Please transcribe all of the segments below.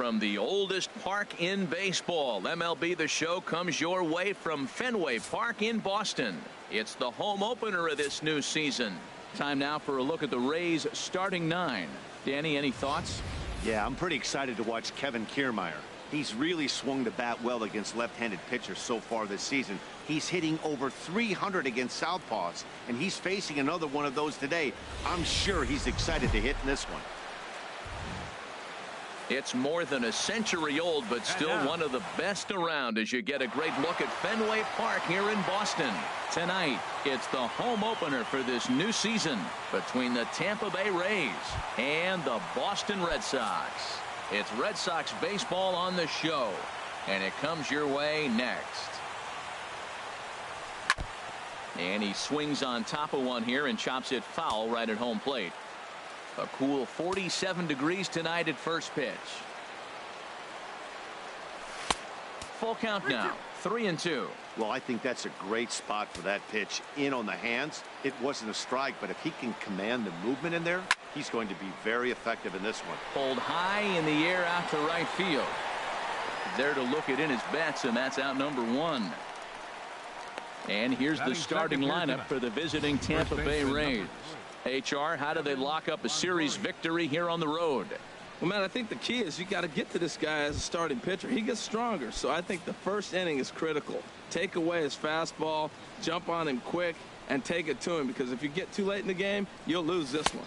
from the oldest park in baseball. MLB The Show comes your way from Fenway Park in Boston. It's the home opener of this new season. Time now for a look at the Rays starting nine. Danny, any thoughts? Yeah, I'm pretty excited to watch Kevin Kiermaier. He's really swung the bat well against left-handed pitchers so far this season. He's hitting over 300 against southpaws, and he's facing another one of those today. I'm sure he's excited to hit in this one. It's more than a century old, but still one of the best around as you get a great look at Fenway Park here in Boston. Tonight, it's the home opener for this new season between the Tampa Bay Rays and the Boston Red Sox. It's Red Sox baseball on the show, and it comes your way next. And he swings on top of one here and chops it foul right at home plate. A cool 47 degrees tonight at first pitch. Full count now, 3-2. Well, I think that's a great spot for that pitch in on the hands. It wasn't a strike, but if he can command the movement in there, he's going to be very effective in this one. Pulled high in the air out to right field. There to look it in his bets, and that's out number one. And here's the starting lineup for the visiting Tampa Bay Rays. HR, how do they lock up a series victory here on the road? Well, man, I think the key is you got to get to this guy as a starting pitcher. He gets stronger, so I think the first inning is critical. Take away his fastball, jump on him quick, and take it to him, because if you get too late in the game, you'll lose this one.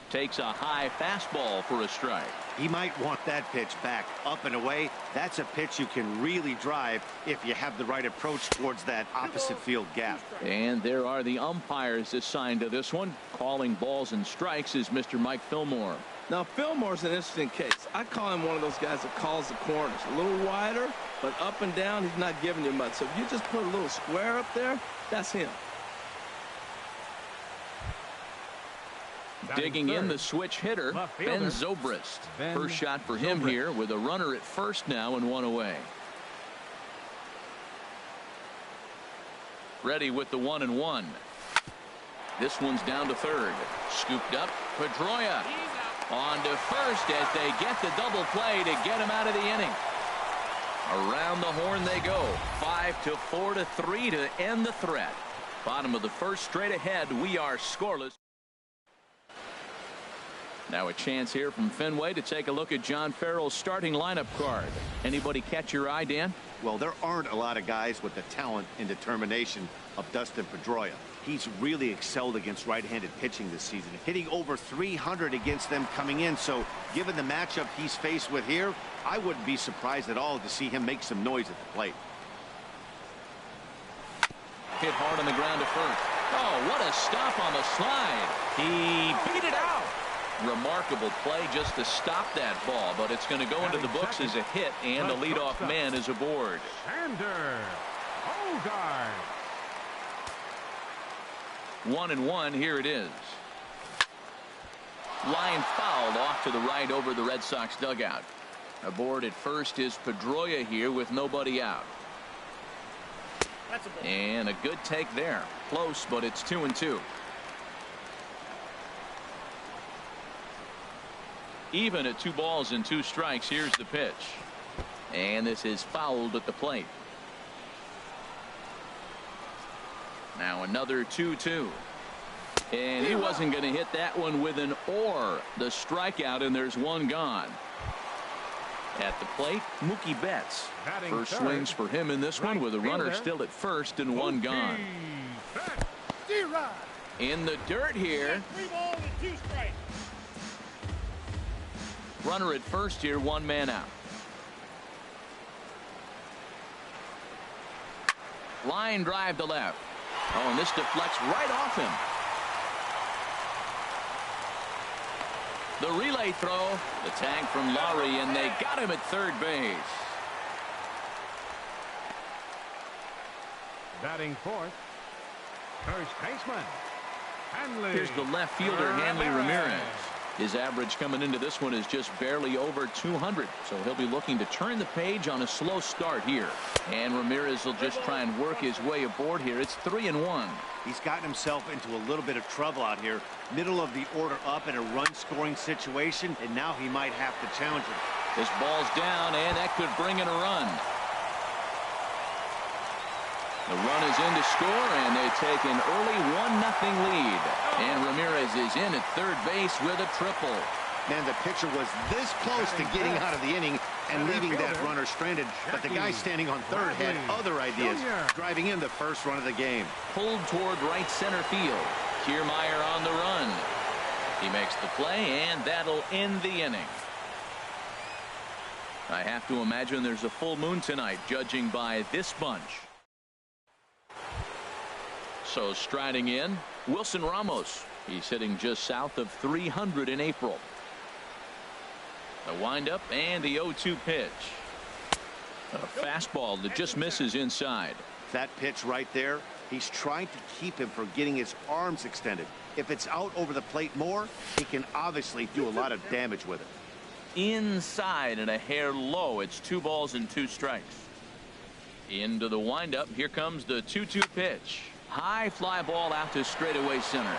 Takes a high fastball for a strike. He might want that pitch back, up and away. That's a pitch you can really drive if you have the right approach towards that opposite field gap. And there are the umpires assigned to this one. Calling balls and strikes is Mr. Mike Fillmore. Now, Fillmore's an interesting case. I call him one of those guys that calls the corners. A little wider, but up and down, he's not giving you much. So if you just put a little square up there, that's him. Digging in the switch hitter, Ben Zobrist. First shot for him here with a runner at first now and one away. Ready with the 1-1. This one's down to third. Scooped up. Pedroia on to first as they get the double play to get him out of the inning. Around the horn they go. 5-4 to 3 to end the threat. Bottom of the first, straight ahead. We are scoreless. Now a chance here from Fenway to take a look at John Farrell's starting lineup card. Anybody catch your eye, Dan? Well, there aren't a lot of guys with the talent and determination of Dustin Pedroia. He's really excelled against right-handed pitching this season, hitting over 300 against them coming in. So given the matchup he's faced with here, I wouldn't be surprised at all to see him make some noise at the plate. Hit hard on the ground to first. Oh, what a stop on the slide. He beat it out. Remarkable play just to stop that ball, but it's going to go into the books as a hit, and the leadoff man is aboard. Xander Bogaerts. 1-1, here it is. Line fouled off to the right over the Red Sox dugout. Aboard at first is Pedroia here with nobody out. And a good take there. Close, but it's 2-2. Even at 2 balls and 2 strikes. Here's the pitch, and this is fouled at the plate. Now another 2-2, and he wasn't going to hit that one with an or. The strikeout, and there's one gone. At the plate, Mookie Betts. First swings for him in this one with a runner still at first and one gone. In the dirt here. 3 balls and 2 strikes. Runner at first here, 1 man out. Line drive to left. Oh, and this deflects right off him. The relay throw, the tag from Laurie, and they got him at third base. Batting fourth, first baseman, Hanley. Here's the left fielder, Hanley Ramirez. His average coming into this one is just barely over 200, so he'll be looking to turn the page on a slow start here. And Ramirez will just try and work his way aboard here. It's 3-1. He's gotten himself into a little bit of trouble out here. Middle of the order up in a run-scoring situation, and now he might have to challenge him. This ball's down, and that could bring in a run. The run is in to score, and they take an early 1-0 lead. And Ramirez is in at third base with a triple. Man, the pitcher was this close to getting out of the inning and leaving that runner stranded. But the guy standing on third had other ideas, driving in the first run of the game. Pulled toward right center field. Kiermaier on the run. He makes the play, and that'll end the inning. I have to imagine there's a full moon tonight, judging by this bunch. So striding in, Wilson Ramos. He's hitting just south of 300 in April. The windup and the 0-2 pitch. A fastball that just misses inside. That pitch right there, he's trying to keep him from getting his arms extended. If it's out over the plate more, he can obviously do a lot of damage with it. Inside and a hair low. It's 2 balls and 2 strikes. Into the windup. Here comes the 2-2 pitch. High fly ball out to straightaway center.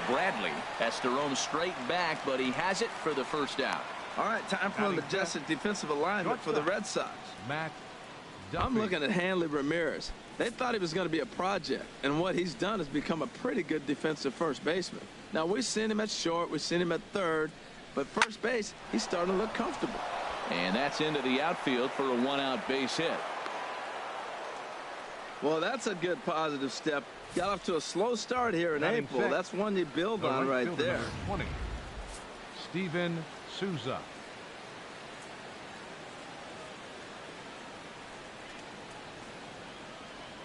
Bradley has to roam straight back, but he has it for the first out. All right, time for an adjusted defensive alignment for the Red Sox. I'm looking at Hanley Ramirez. They thought he was going to be a project, and what he's done is become a pretty good defensive first baseman. Now, we've seen him at short, we've seen him at third, but first base, he's starting to look comfortable. And that's into the outfield for a 1-out base hit. Well, that's a good positive step. Got off to a slow start here in April. That's one you build on right there. 20, Steven Souza.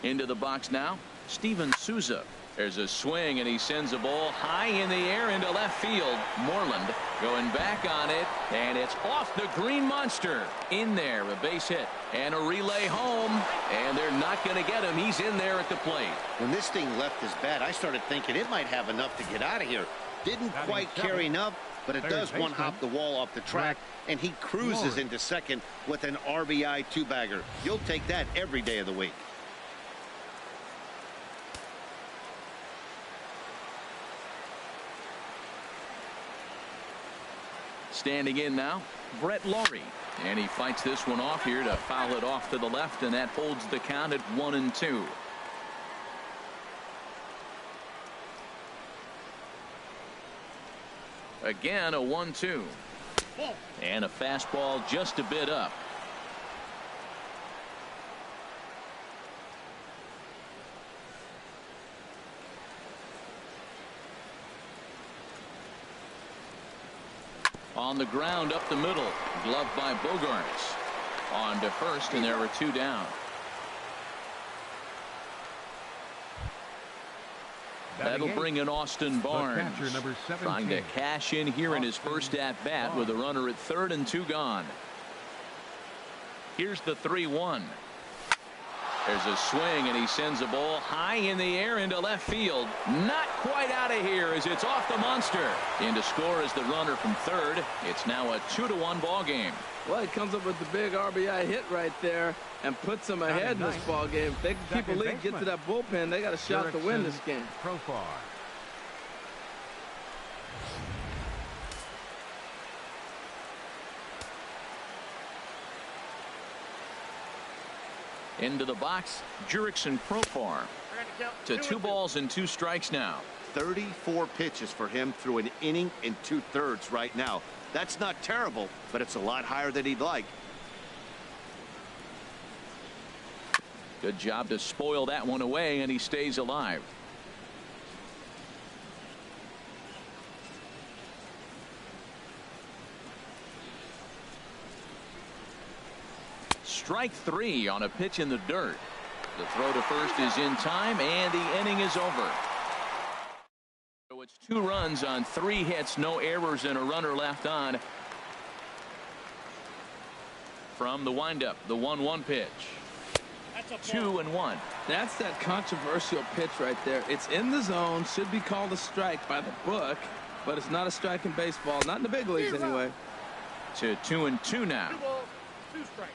Into the box now, Steven Souza. There's a swing, and he sends a ball high in the air into left field. Moreland going back on it, and it's off the green monster. In there, a base hit, and a relay home, and they're not going to get him. He's in there at the plate. When this thing left his bat, I started thinking it might have enough to get out of here. Didn't quite carry enough, but it does one-hop the wall off the track, and he cruises into second with an RBI 2-bagger. You'll take that every day of the week. Standing in now, Brett Laurie. And he fights this one off here to foul it off to the left, and that holds the count at 1-2. Again, a 1-2. And a fastball just a bit up. On the ground up the middle, gloved by Bogaerts. On to first, and there were 2 down. That'll bring in Austin Barnes, trying to cash in here in his first at-bat with a runner at third and 2 gone. Here's the 3-1. There's a swing, and he sends a ball high in the air into left field. Not quite out of here as it's off the monster. In to score is the runner from third. It's now a 2-1 ball game. Well, he comes up with the big RBI hit right there and puts them ahead in this ball game. If they can keep a lead, get to that bullpen, they got a shot to win this game. Profar. Into the box, Jurickson Profar. To 2 balls and 2 strikes now. 34 pitches for him through an inning and 2/3 right now. That's not terrible, but it's a lot higher than he'd like. Good job to spoil that one away, and he stays alive. Strike 3 on a pitch in the dirt. The throw to first is in time, and the inning is over. So it's 2 runs on 3 hits, no errors, and a runner left on. From the windup, the 1-1 pitch. 2-1. That's that controversial pitch right there. It's in the zone, should be called a strike by the book, but it's not a strike in baseball, not in the big leagues anyway. To 2-2 now. 2 balls, 2 strikes.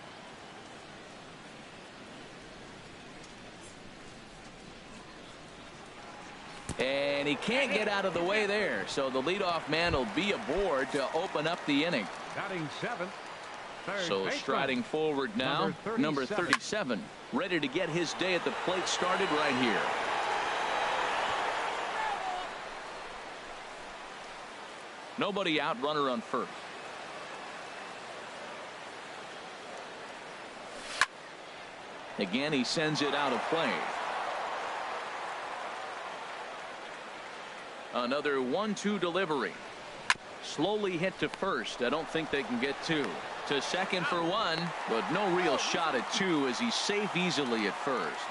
And he can't get out of the way there, so the leadoff man will be aboard to open up the inning. Batting seventh. So striding forward now, number 37, ready to get his day at the plate started right here. Nobody out, runner on first. Again, he sends it out of play. Another 1-2 delivery. Slowly hit to first. I don't think they can get two. To second for one, but no real shot at two as he's safe easily at first.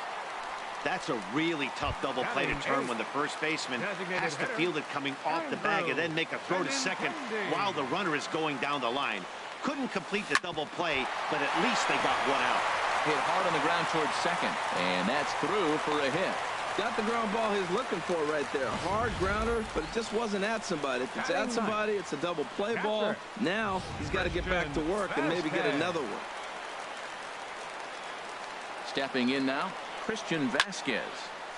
That's a really tough double play to turn when the first baseman has to field it coming off the bag and then make a throw to second while the runner is going down the line. Couldn't complete the double play, but at least they got one out. Hit hard on the ground towards second, and that's through for a hit. Got the ground ball he's looking for right there. Hard grounder, but it just wasn't at somebody. If it's at somebody, it's a double play ball. Now he's got to get back to work and maybe get another one. Stepping in now, Christian Vasquez.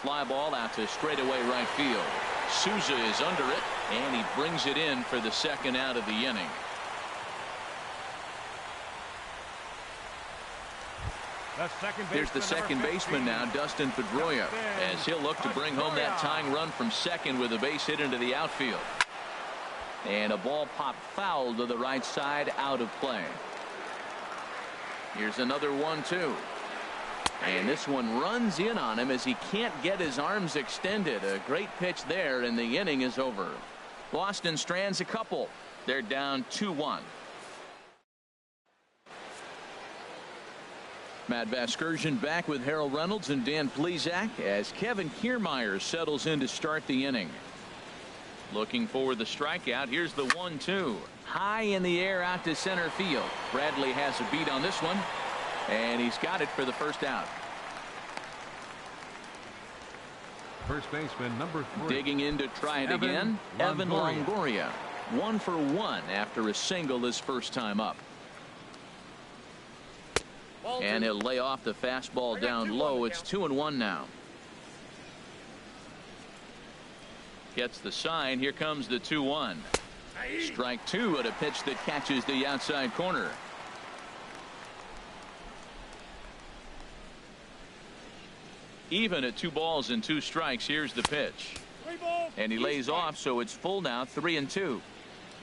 Fly ball out to straightaway right field. Souza is under it, and he brings it in for the second out of the inning. Here's the second baseman now, Dustin Pedroia, as he'll look to bring home that tying run from second with a base hit into the outfield. And a ball popped foul to the right side, out of play. Here's another 1-2. And this one runs in on him as he can't get his arms extended. A great pitch there, and the inning is over. Boston strands a couple. They're down 2-1. Matt Vasgersian back with Harold Reynolds and Dan Plesac as Kevin Kiermaier settles in to start the inning. Looking for the strikeout. Here's the 1-2. High in the air out to center field. Bradley has a beat on this one, and he's got it for the first out. First baseman number 3. Digging in to try it again. Evan Longoria. 1 for 1 after a single his first time up. And he'll lay off the fastball down low. It's 2-1 now. Gets the sign. Here comes the 2-1. Strike two at a pitch that catches the outside corner. Even at 2 balls and 2 strikes. Here's the pitch. And he lays off, so it's full now, 3-2.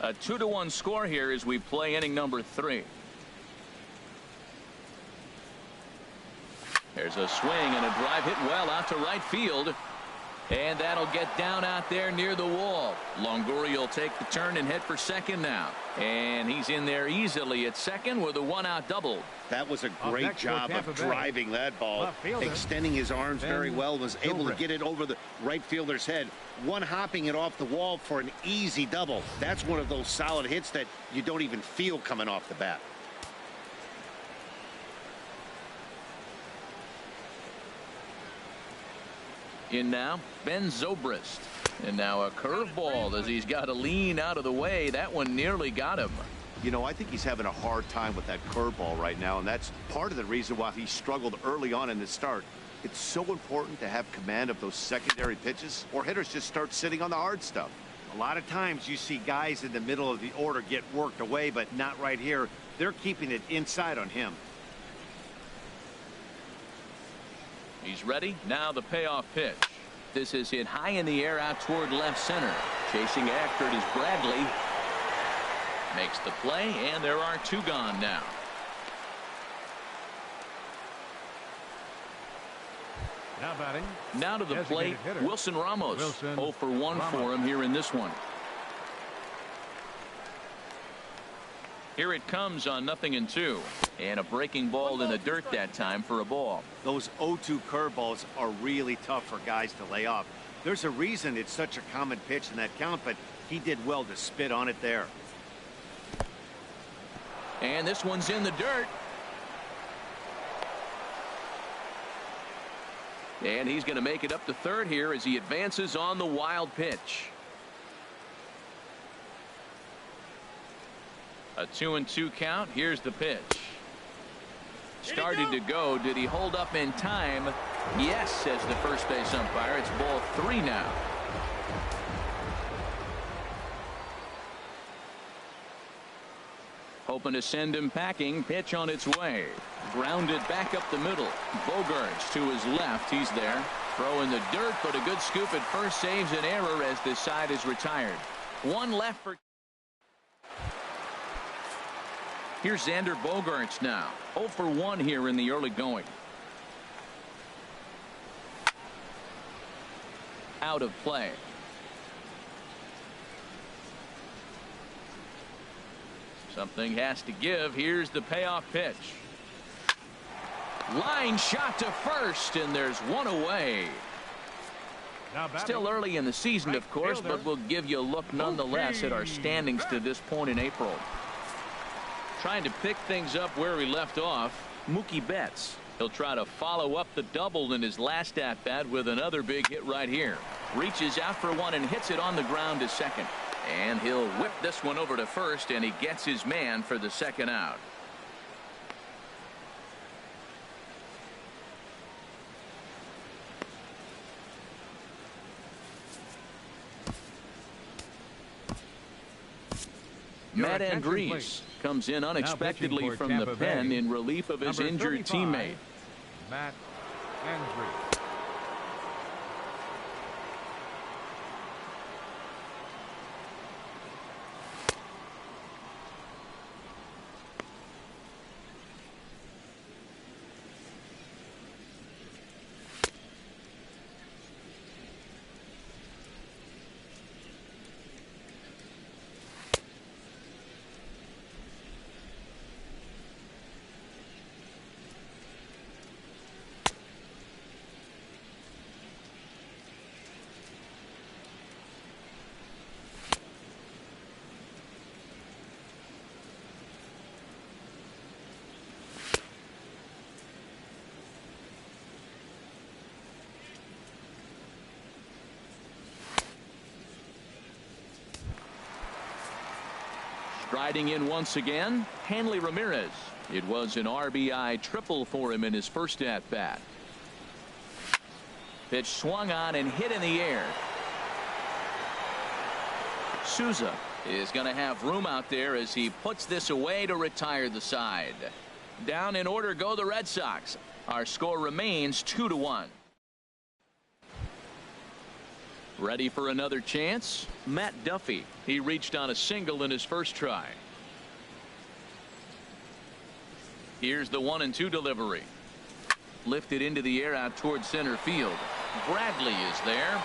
A 2-1 score here as we play inning number 3. There's a swing and a drive hit well out to right field. And that'll get down out there near the wall. Longoria will take the turn and head for second now. And he's in there easily at second with a 1-out double. That was a great job of driving that ball. Extending his arms very well. Was able to get it over the right fielder's head. One hopping it off the wall for an easy double. That's one of those solid hits that you don't even feel coming off the bat. In now, Ben Zobrist. And now a curveball as he's got to lean out of the way. That one nearly got him. You know, I think he's having a hard time with that curveball right now, and that's part of the reason why he struggled early on in the start. It's so important to have command of those secondary pitches, or hitters just start sitting on the hard stuff. A lot of times you see guys in the middle of the order get worked away, but not right here. They're keeping it inside on him. He's ready. Now the payoff pitch. This is hit high in the air out toward left center. Chasing after it is Bradley. Makes the play, and there are 2 gone now. Now batting. Now to the plate, Wilson Ramos. 0 for 1 for him here in this one. Here it comes on 0-2. And a breaking ball in the dirt that time for a ball. Those 0-2 curveballs are really tough for guys to lay off. There's a reason it's such a common pitch in that count, but he did well to spit on it there. And this one's in the dirt. And he's going to make it up to third here as he advances on the wild pitch. A 2-2 count. Here's the pitch. Started to go. Did he hold up in time? Yes, says the first base umpire. It's ball 3 now. hoping to send him packing. Pitch on its way. Grounded back up the middle. Bogaerts to his left. He's there. Throw in the dirt, but a good scoop at first saves an error as this side is retired. One left for. Here's Xander Bogaerts now. 0 for 1 here in the early going. Out of play. Something has to give. Here's the payoff pitch. Line shot to first, and there's one away. Still early in the season, of course, but we'll give you a look nonetheless at our standings to this point in April. Trying to pick things up where he left off, Mookie Betts. He'll try to follow up the double in his last at-bat with another big hit right here. Reaches out for one and hits it on the ground to second. And he'll whip this one over to first, and he gets his man for the second out. Matt Andriese comes in unexpectedly from the pen in relief of his injured teammate. Matt Andriese. Striding in once again, Hanley Ramirez. It was an RBI triple for him in his first at-bat. Pitch swung on and hit in the air. Souza is going to have room out there as he puts this away to retire the side. Down in order go the Red Sox. Our score remains 2-1. Ready for another chance? Matt Duffy. He reached on a single in his first try. Here's the 1-2 delivery. Lifted into the air out towards center field. Bradley is there.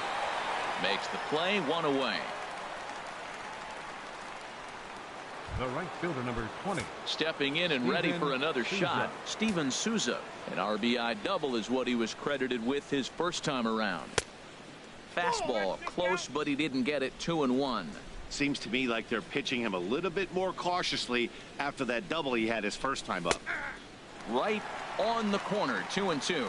Makes the play, one away. The right fielder, number 20. Stepping in and ready for another shot, Steven Souza. An RBI double is what he was credited with his first time around. Fastball close, but he didn't get it. 2-1. Seems to me like they're pitching him a little bit more cautiously after that double he had his first time up. Right on the corner. 2-2.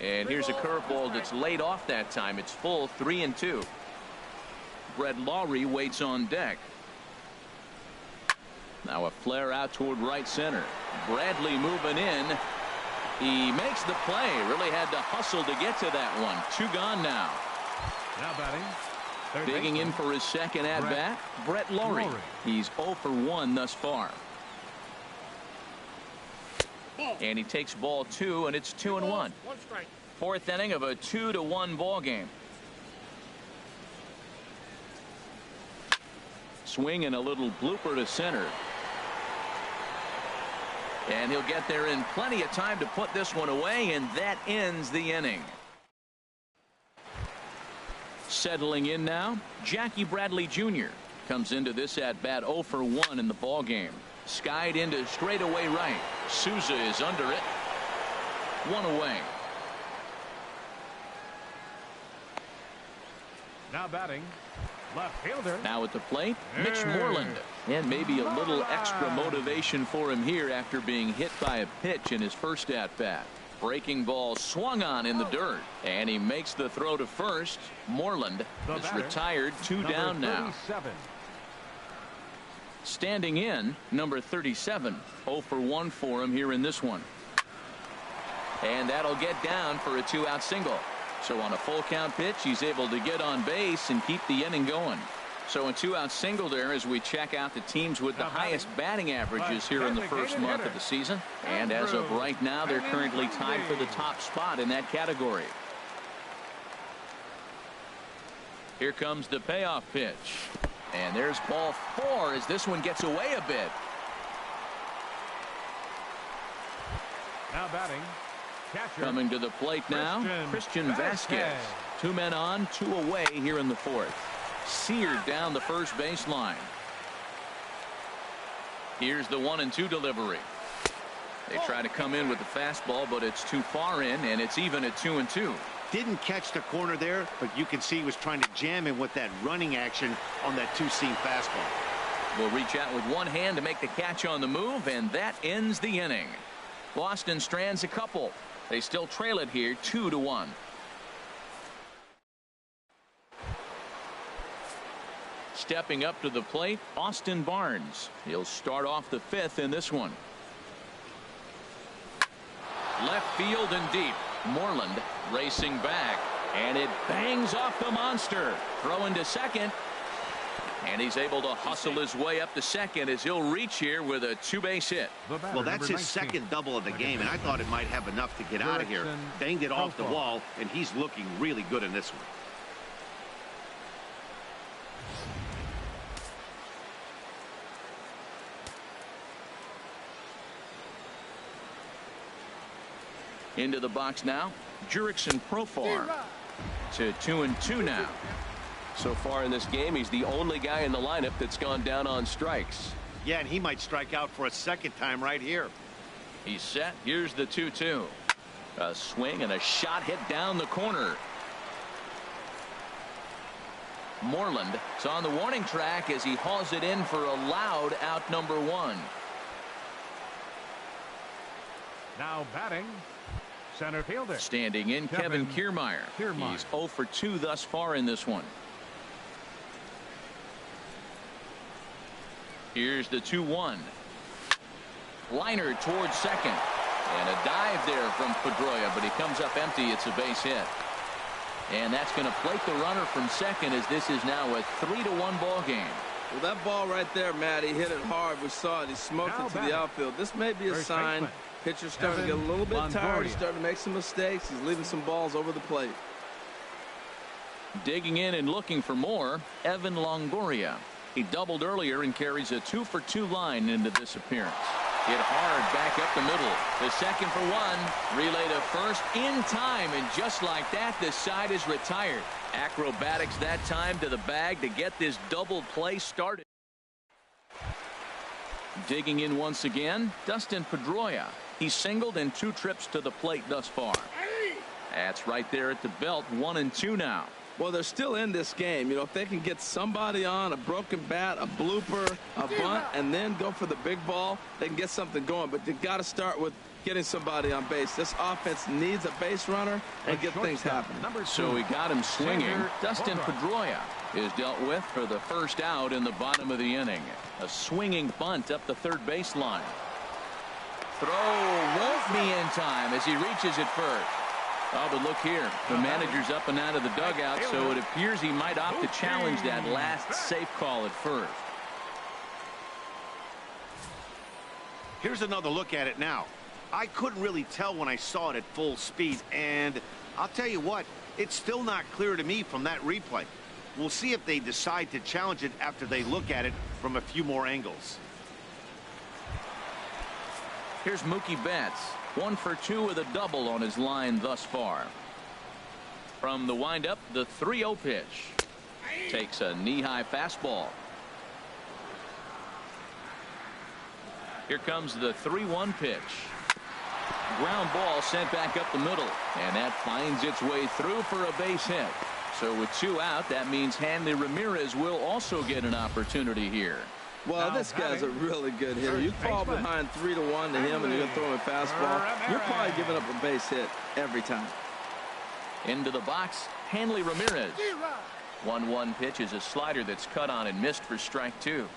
And here's a curveball that's laid off that time. It's full. 3-2. Brett Lawrie waits on deck. Now a flare out toward right center. Bradley moving in. He makes the play. Really had to hustle to get to that one. 2 gone now. Now batting. Digging in for his second at bat, Brett Lawrie. He's 0 for 1 thus far. And he takes ball 2, and it's 2-1. Fourth inning of a 2-1 ball game. Swing and a little blooper to center. And he'll get there in plenty of time to put this one away, and that ends the inning. Settling in now, Jackie Bradley Jr. comes into this at bat 0 for 1 in the ball game. Skied into straightaway right. Souza is under it. 1 away. Now batting, left fielder. Now at the plate, Mitch Moreland. And maybe a little extra motivation for him here after being hit by a pitch in his first at bat. Breaking ball swung on in the dirt, and he makes the throw to first. Moreland is retired. 2 down now. Standing in, number 37. 0 for 1 for him here in this one. And that'll get down for a 2-out single. So on a full count pitch, he's able to get on base and keep the inning going. So a 2-out single there as we check out the teams with the highest batting averages here in the first month of the season. And as of right now, they're currently tied for the top spot in that category. Here comes the payoff pitch. And there's ball 4 as this one gets away a bit. Now batting. Catcher. Coming to the plate now, Christian Vasquez. 2 men on, 2 away here in the 4th. Seared down the first baseline. Here's the 1-2 delivery. They try to come in with the fastball, but it's too far in, and it's even at 2-2. Didn't catch the corner there, but you can see he was trying to jam him with that running action on that 2-seam fastball. Will reach out with one hand to make the catch on the move, and that ends the inning. Boston strands a couple. They still trail it here 2-1. Stepping up to the plate, Austin Barnes. He'll start off the 5th in this one. Left field and deep. Moreland racing back, and it bangs off the monster. Throw into second, and he's able to hustle his way up to second as he'll reach here with a 2-base hit. Well, that's his second double of the game, and I thought it might have enough to get out of here. Banged it off the wall, and he's looking really good in this one. Into the box now, Jurickson Profar to 2-2 now. So far in this game, he's the only guy in the lineup that's gone down on strikes. Yeah, and he might strike out for a second time right here. He's set. Here's the 2-2. A swing and a shot hit down the corner. Moreland is on the warning track as he hauls it in for a loud out number 1. Now batting. Center fielder. Standing in, Kevin Kiermaier. He's 0 for 2 thus far in this one. Here's the 2-1. Liner towards second. And a dive there from Pedroia, but he comes up empty. It's a base hit. And that's going to plate the runner from second as this is now a 3-1 ball game. Well, that ball right there, Matt, he hit it hard. We saw it. He smoked it to the outfield. This may be a sign. Pitcher's starting to get a little bit tired. He's starting to make some mistakes. He's leaving some balls over the plate. Digging in and looking for more, Evan Longoria. He doubled earlier and carries a 2 for 2 line into this appearance. Hit hard back up the middle. The second for 1. Relay to first in time, and just like that, the side is retired. Acrobatics that time to the bag to get this double play started. Digging in once again, Dustin Pedroia. He's singled in 2 trips to the plate thus far. That's right there at the belt. 1-2 now. Well, they're still in this game. You know, if they can get somebody on, a broken bat, a blooper, a bunt, and then go for the big ball, they can get something going. But they've got to start with getting somebody on base. This offense needs a base runner and get things happening. So we got him swinging. Dustin Pedroia is dealt with for the first out in the bottom of the inning. A swinging bunt up the third baseline. Throw won't be in time as he reaches it first. Oh, but look here. The manager's up and out of the dugout, so it appears he might opt to challenge that last safe call at first. Here's another look at it now. I couldn't really tell when I saw it at full speed, and I'll tell you what, it's still not clear to me from that replay. We'll see if they decide to challenge it after they look at it from a few more angles. Here's Mookie Betts. 1 for 2 with a double on his line thus far. From the windup, the 3-0 pitch. Takes a knee-high fastball. Here comes the 3-1 pitch. Ground ball sent back up the middle, and that finds its way through for a base hit. So with 2 out, that means Hanley Ramirez will also get an opportunity here. Well, this guy's a really good hitter. You fall behind 3-1 to him and you're going to throw him a fastball, you're probably giving up a base hit every time. Into the box, Hanley Ramirez. 1-1 pitch is a slider that's cut on and missed for strike 2.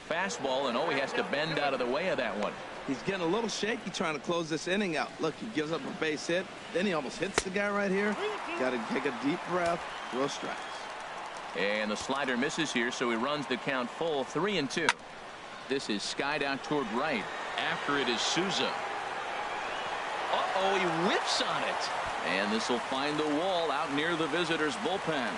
Fastball, and he has to bend out of the way of that one. He's getting a little shaky trying to close this inning out. Look, he gives up a base hit. Then he almost hits the guy right here. Got to take a deep breath. Throw strikes. And the slider misses here, so he runs the count full, 3-2. This is skied out toward right. After it is Souza. Uh-oh, he whiffs on it. And this will find the wall out near the visitors' bullpen.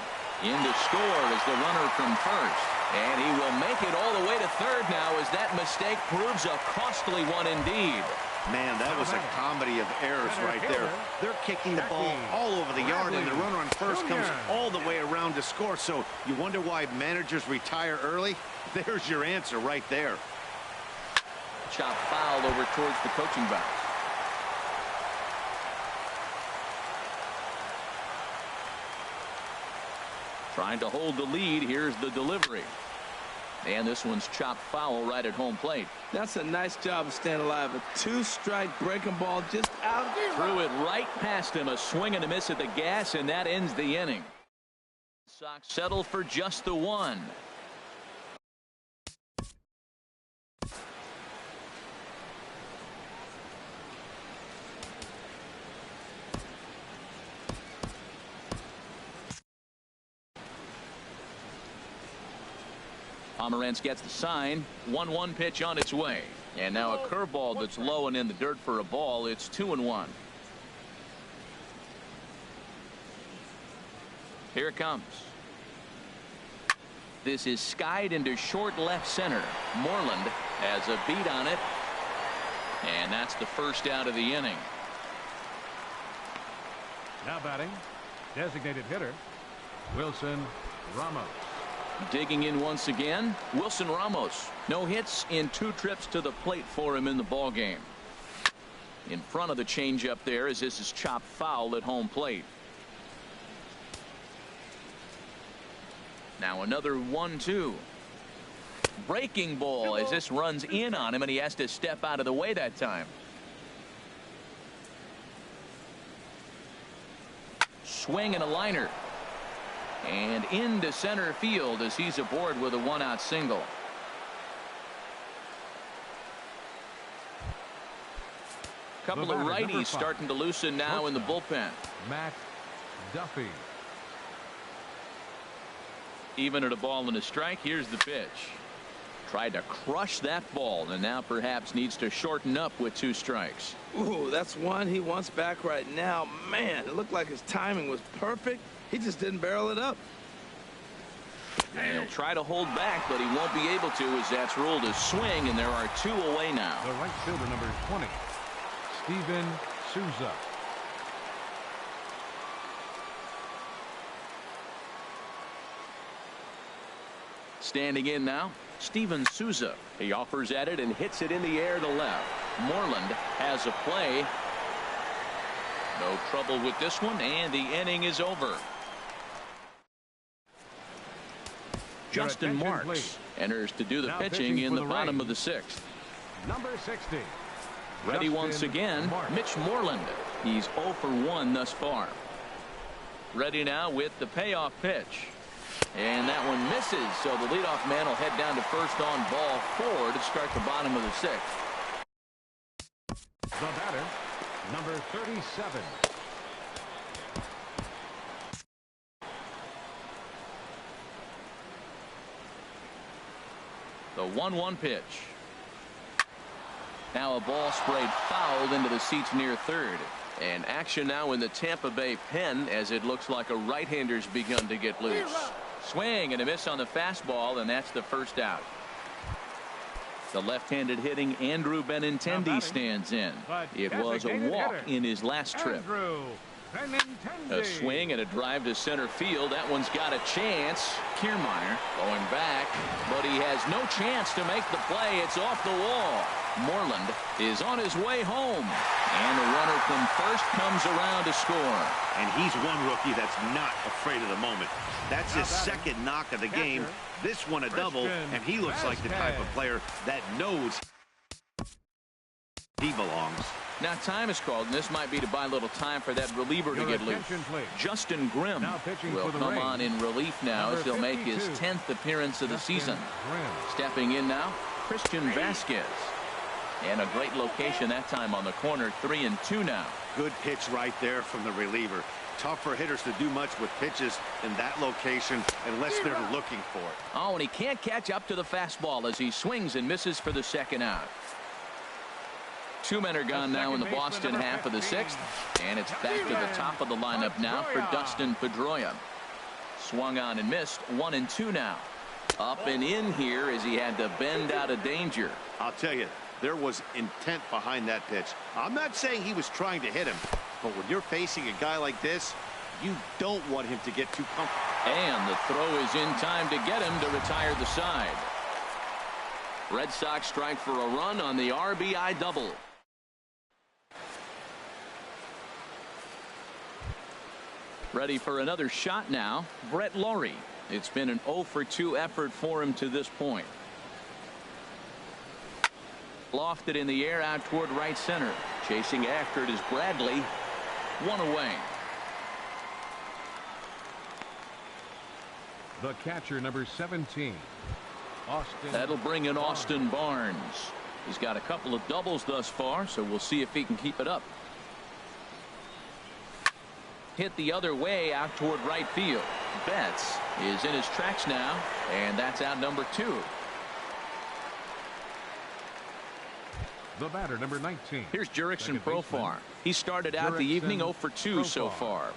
In to score is the runner from first. And he will make it all the way to third now as that mistake proves a costly one indeed. Man, that was a comedy of errors right there. They're kicking the ball all over the yard, and the runner on first comes all the way around to score. So you wonder why managers retire early? There's your answer right there. Chop foul over towards the coaching box. Trying to hold the lead. Here's the delivery. And this one's chopped foul right at home plate. That's a nice job of staying alive. A two-strike breaking ball just out. Threw it right past him. A swing and a miss at the gas, and that ends the inning. Sox settle for just the one. Pomeranz gets the sign. 1-1 pitch on its way. And now a curveball that's low and in the dirt for a ball. It's 2-1. Here it comes. This is skied into short left center. Moreland has a beat on it. And that's the first out of the inning. Now batting, designated hitter, Wilson Ramos. Digging in once again, Wilson Ramos. No hits in 2 trips to the plate for him in the ball game. In front of the changeup there as this is chopped foul at home plate. Now another 1-2. Breaking ball as this runs in on him, and he has to step out of the way that time. Swing and a liner. And into center field as he's aboard with a 1-out single. Couple of righties starting to loosen now in the bullpen. Matt Duffy. Even at a ball and a strike. Here's the pitch. Tried to crush that ball, and now perhaps needs to shorten up with 2 strikes. Ooh, that's one he wants back right now. Man, it looked like his timing was perfect. He just didn't barrel it up. And he'll try to hold back, but he won't be able to as that's ruled a swing, and there are 2 away now. The right fielder, number 20, Steven Souza. Standing in now, Steven Souza. He offers at it and hits it in the air to left. Moreland has a play. No trouble with this one, and the inning is over. Justin Marks enters to do the pitching in the bottom of the 6th. Number 60. Ready once again, Mitch Moreland. He's 0 for 1 thus far. Ready now with the payoff pitch. And that one misses, so the leadoff man will head down to first on ball 4 to start the bottom of the 6th. The batter, number 37. The 1-1 pitch. Now a ball sprayed fouled into the seats near third. And action now in the Tampa Bay pen as it looks like a right-hander's begun to get loose. Swing and a miss on the fastball, and that's the first out. The left-handed hitting Andrew Benintendi stands in. It was a walk in his last trip. A swing and a drive to center field. That one's got a chance. Kiermaier going back, but he has no chance to make the play. It's off the wall. Moreland is on his way home, and the runner from first comes around to score. And he's one rookie that's not afraid of the moment. That's his second knock of the game. This one a double, and he looks like the type of player that knows he belongs. Now time is called, and this might be to buy a little time for that reliever to get loose. Justin Grimm will come on in relief now as he'll make his 10th appearance of the season. Stepping in now, Christian Vasquez. And a great location that time on the corner. 3-2 now. Good pitch right there from the reliever. Tough for hitters to do much with pitches in that location unless they're looking for it. Oh, and he can't catch up to the fastball as he swings and misses for the second out. 2 men are gone now in the Boston half of the 6th. And it's back to the top of the lineup now for Dustin Pedroia. Swung on and missed. 1-2 now. Up and in here as he had to bend out of danger. I'll tell you, there was intent behind that pitch. I'm not saying he was trying to hit him, but when you're facing a guy like this, you don't want him to get too comfortable. And the throw is in time to get him to retire the side. Red Sox strike for a run on the RBI double. Ready for another shot now, Brett Lawrie. It's been an 0-for-2 effort for him to this point. Lofted in the air out toward right center. Chasing after it is Bradley. One away. The catcher, number 17, Austin. That'll bring in Austin Barnes. He's got a couple of doubles thus far, so we'll see if he can keep it up. Hit the other way out toward right field. Betts is in his tracks now, and that's out number 2. The batter, number 19. Here's Jurickson Profar. He started out the evening 0-for-2 so far.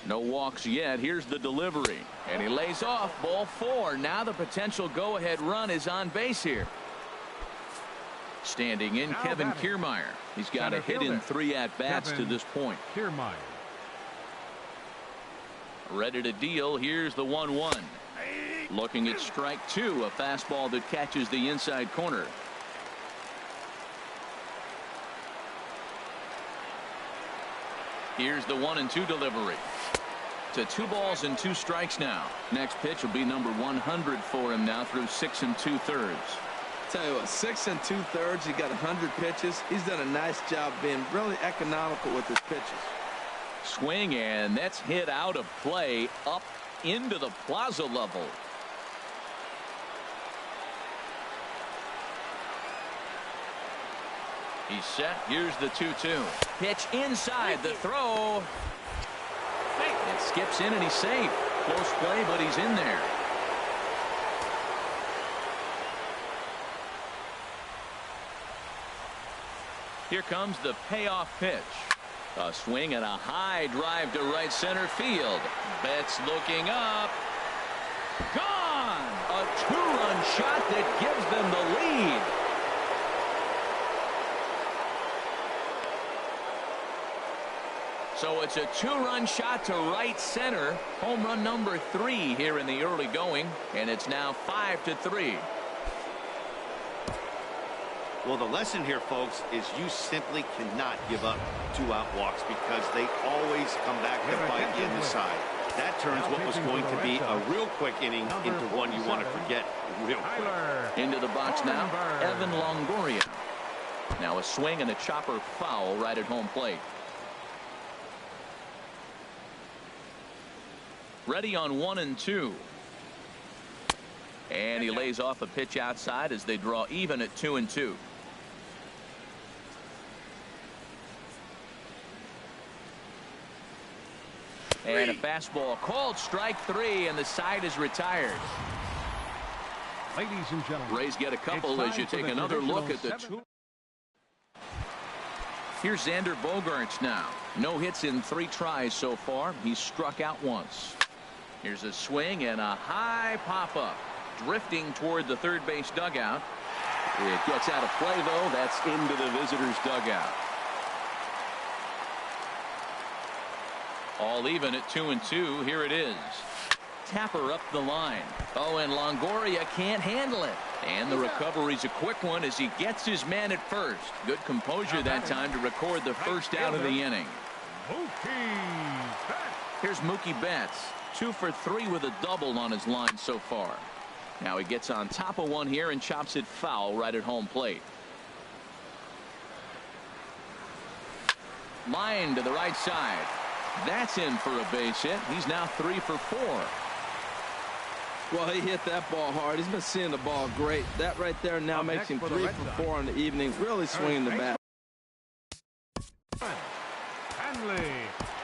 No walks yet. Here's the delivery, and he lays off. Ball 4. Now the potential go-ahead run is on base here. Standing in, Kevin Kiermaier. He's got a hit in 3 at-bats to this point. Kiermaier. Ready to deal. Here's the 1-1. Looking at strike 2. A fastball that catches the inside corner. Here's the 1-2 delivery. To 2 balls and 2 strikes now. Next pitch will be number 100 for him now through 6 2/3. Tell you what, 6 2/3. He got 100 pitches. He's done a nice job being really economical with his pitches. Swing, and that's hit out of play up into the plaza level. He's set. Here's the 2-2. Pitch inside. The throw. It skips in and he's safe. Close play, but he's in there. Here comes the payoff pitch. A swing and a high drive to right center field. Betts looking up. Gone! A 2-run shot that gives them the lead. So it's a 2-run shot to right center. Home run number 3 here in the early going, and it's now 5-3. Well, the lesson here, folks, is you simply cannot give up 2-out walks because they always come back to bite you in the side. That turns what was going to be a real quick inning into one you want to forget real quick. Into the box now, Evan Longoria. Now a swing and a chopper foul right at home plate. Ready on 1-2. And he lays off a pitch outside as they draw even at 2-2. And a fastball called strike 3, and the side is retired. Ladies and gentlemen, Rays get a couple as you take another look at the 2. Here's Xander Bogaerts now. No hits in 3 tries so far. He's struck out once. Here's a swing and a high pop-up. Drifting toward the third base dugout. It gets out of play, though. That's into the visitors' dugout. All even at 2-2. Here it is. Tapper up the line. Oh, and Longoria can't handle it. And the recovery's a quick one as he gets his man at first. Good composure that time to record the first out of the inning. Here's Mookie Betts. 2 for 3 with a double on his line so far. Now he gets on top of one here and chops it foul right at home plate. Line to the right side. That's in for a base hit. He's now 3 for 4. Well, he hit that ball hard. He's been seeing the ball great. That right there now makes him 3 for 4 on the evening. Really swinging the bat. Hanley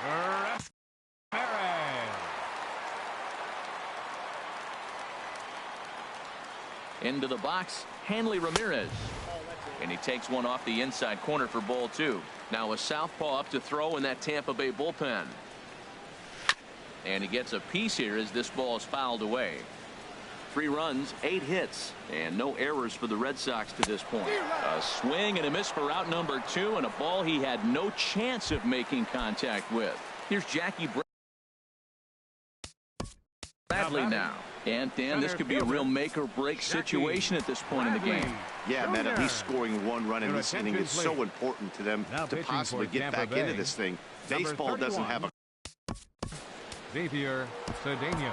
Ramirez. Into the box, Hanley Ramirez. And he takes one off the inside corner for ball 2. Now a southpaw up to throw in that Tampa Bay bullpen. And he gets a piece here as this ball is fouled away. 3 runs, 8 hits, and no errors for the Red Sox to this point. A swing and a miss for out number 2, and a ball he had no chance of making contact with. Here's Jackie Bradley now. And Dan, this could be a real make or break situation at this point in the game. Yeah, man, at least scoring 1 run in this inning is so important to them to possibly get back into this thing. Baseball doesn't have a Xavier Cedeno.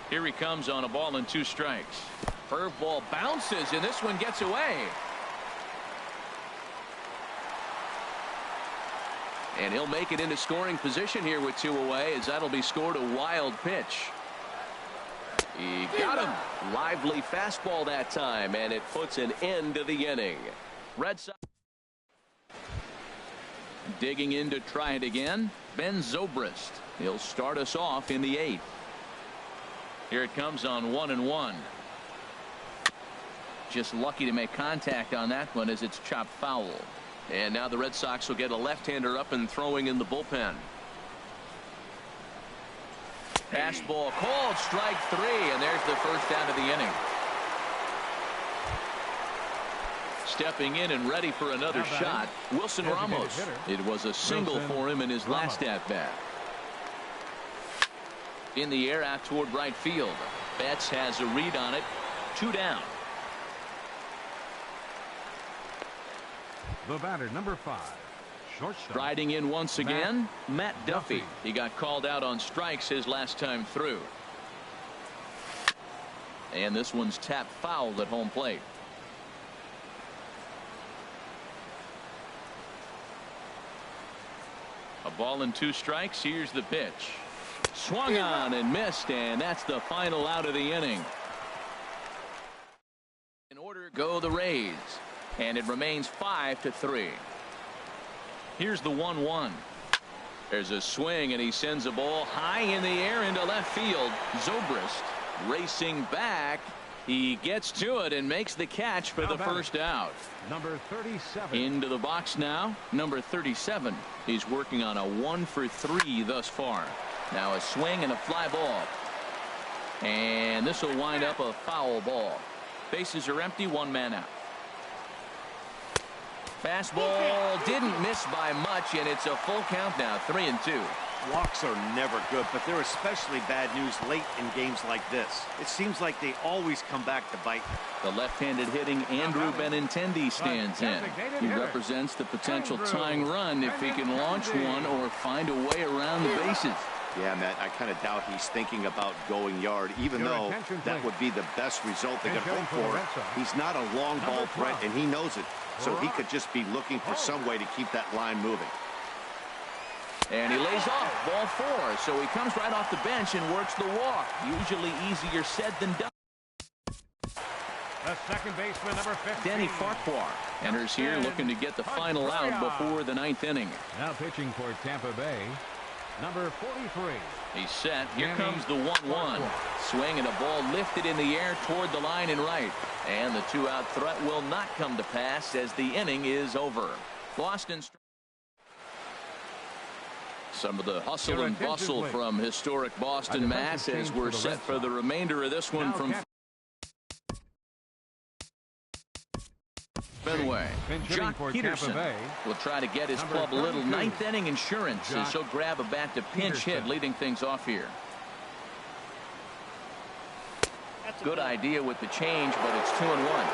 Here he comes on a ball and 2 strikes. Curveball bounces, and this one gets away. And he'll make it into scoring position here with 2 away, as that'll be scored a wild pitch. He got him. Lively fastball that time, and it puts an end to the inning. Red Sox digging in to try it again. Ben Zobrist. He'll start us off in the 8th. Here it comes on 1-1. Just lucky to make contact on that one as it's chopped foul. And now the Red Sox will get a left-hander up and throwing in the bullpen. Fastball called, strike 3, and there's the first out of the inning. Stepping in and ready for another shot, Wilson Ramos. It was a single for him in his last at-bat. In the air out toward right field. Betts has a read on it. 2 down. The batter, number 5, shortstop. Riding in once again, Matt Duffy. He got called out on strikes his last time through. And this one's tapped foul at home plate. A ball and 2 strikes. Here's the pitch. Swung on and missed, and that's the final out of the inning. In order go the Rays, and it remains 5-3. Here's the 1-1. There's a swing, and he sends a ball high in the air into left field. Zobrist racing back. He gets to it and makes the catch for the first out. Number 37. Into the box now, number 37. He's working on a 1 for 3 thus far. Now a swing and a fly ball. And this will wind up a foul ball. Bases are empty, 1 man out. Fastball didn't miss by much, and it's a full count now, 3-2. walks are never good, but they're especially bad news late in games like this. It seems like they always come back to bite. The left-handed hitting Andrew Benintendi stands in. He represents the potential tying run if he can launch one or find a way around the bases. Yeah, Matt, I kind of doubt he's thinking about going yard, even though that would be the best result they could hope for. He's not a long ball threat, and he knows it, so he could just be looking for some way to keep that line moving. And he lays off, ball 4, so he comes right off the bench and works the walk. Usually easier said than done. The second baseman, number 15. Danny Farquhar enters here looking to get the final out before the 9th inning. Now pitching for Tampa Bay, number 43. He's set. Here comes the 1-1. Swing and a ball lifted in the air toward the line and right. And the 2-out threat will not come to pass as the inning is over. Boston. Some of the hustle and bustle from historic Boston, Mass, as we're set for the remainder of this one from Fenway. Jock Peterson will try to get his club a little 9th inning insurance as he'll grab a bat to pinch hit, leading things off here. Good idea with the change, but it's 2-1.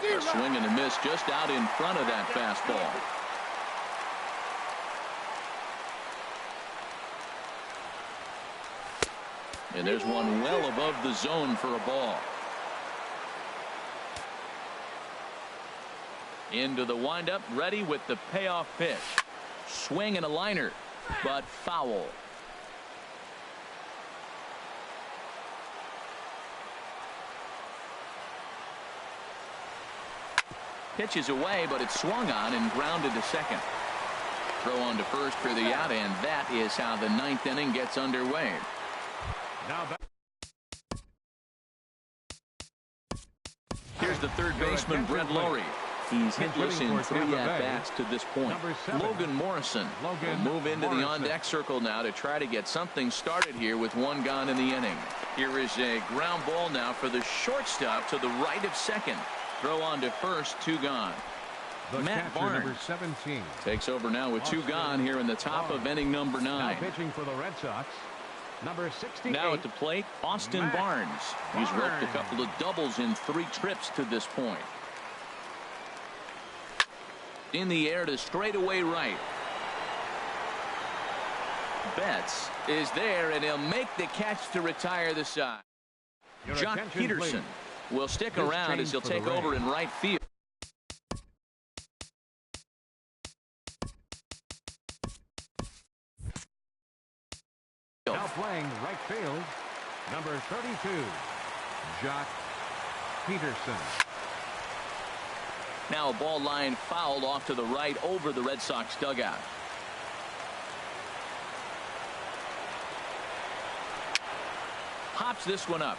A swing and a miss just out in front of that fastball. And there's one well above the zone for a ball. Into the windup, ready with the payoff pitch. Swing and a liner, but foul. Pitch is away, but it's swung on and grounded to second. Throw on to first for the out, and that is how the ninth inning gets underway. Now back. Here's the third baseman, Brett Lowry. He's hitless in 3 at-bats to this point. Logan Morrison will move into the on-deck circle now to try to get something started here with 1 gone in the inning. Here is a ground ball now for the shortstop to the right of second. Throw on to first, 2 gone. Matt Barnes number 17 takes over now with 2 gone here in the top of inning number 9. Now pitching for the Red Sox, number 68. Now at the plate, Austin Barnes. He's worked a couple of doubles in 3 trips to this point. In the air to straightaway right. Betts is there, and he'll make the catch to retire the side. Jock Peterson will stick around as he'll take over in right field. Now playing right field, number 32, Jock Peterson. Now a ball line fouled off to the right over the Red Sox dugout. Pops this one up.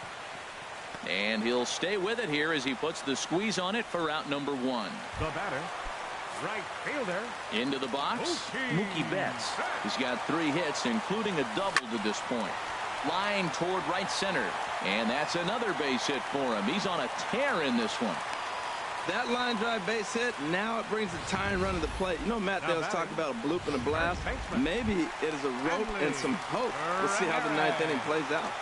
And he'll stay with it here as he puts the squeeze on it for out number 1. The batter, right fielder. Into the box, Mookie Betts. He's got 3 hits, including a double to this point. Line toward right center. And that's another base hit for him. He's on a tear in this one. That line drive base hit, now it brings the tying run to the plate. You know, Matt Dale's talking about a bloop and a blast. Maybe it is a rope and some hope. Let's see how the 9th inning plays out.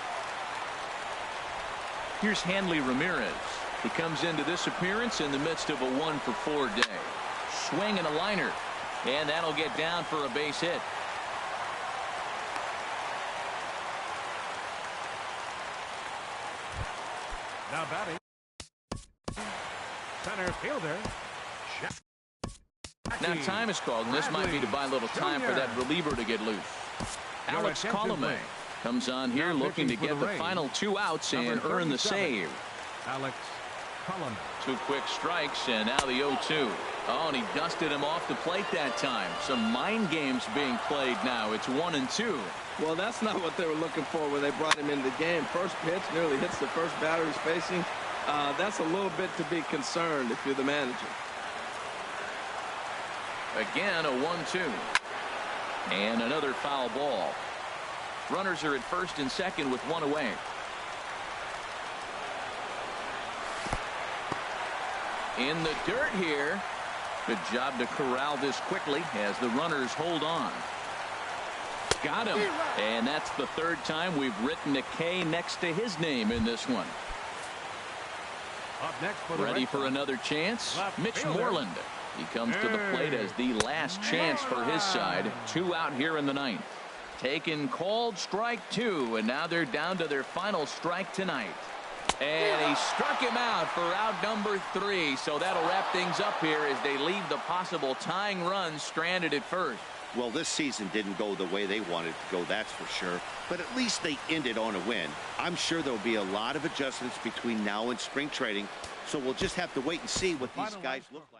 Here's Hanley Ramirez. He comes into this appearance in the midst of a 1-for-4 day. Swing and a liner, and that'll get down for a base hit. Now batting, center fielder. Now time is called, and this might be to buy a little time for that reliever to get loose. Alex Colomé comes on here looking to get the final 2 outs and earn the save. Alex Colomé. 2 quick strikes, and now the 0-2. Oh, and he dusted him off the plate that time. Some mind games being played now. It's 1-2. Well, that's not what they were looking for when they brought him into the game. First pitch nearly hits the first batter he's facing. That's a little bit to be concerned if you're the manager. Again, a 1-2. And another foul ball. Runners are at first and second with 1 away. In the dirt here. Good job to corral this quickly as the runners hold on. Got him. And that's the 3rd time we've written a K next to his name in this one. Up next for the Ready for another chance? Mitch Moreland. He comes to the plate as the last chance for his side. 2 out here in the 9th. Taken, called, strike 2, and now they're down to their final strike tonight. And he struck him out for out number 3, so that'll wrap things up here as they leave the possible tying run stranded at first. Well, this season didn't go the way they wanted to go, that's for sure. But at least they ended on a win. I'm sure there'll be a lot of adjustments between now and spring training, so we'll just have to wait and see what these guys look like.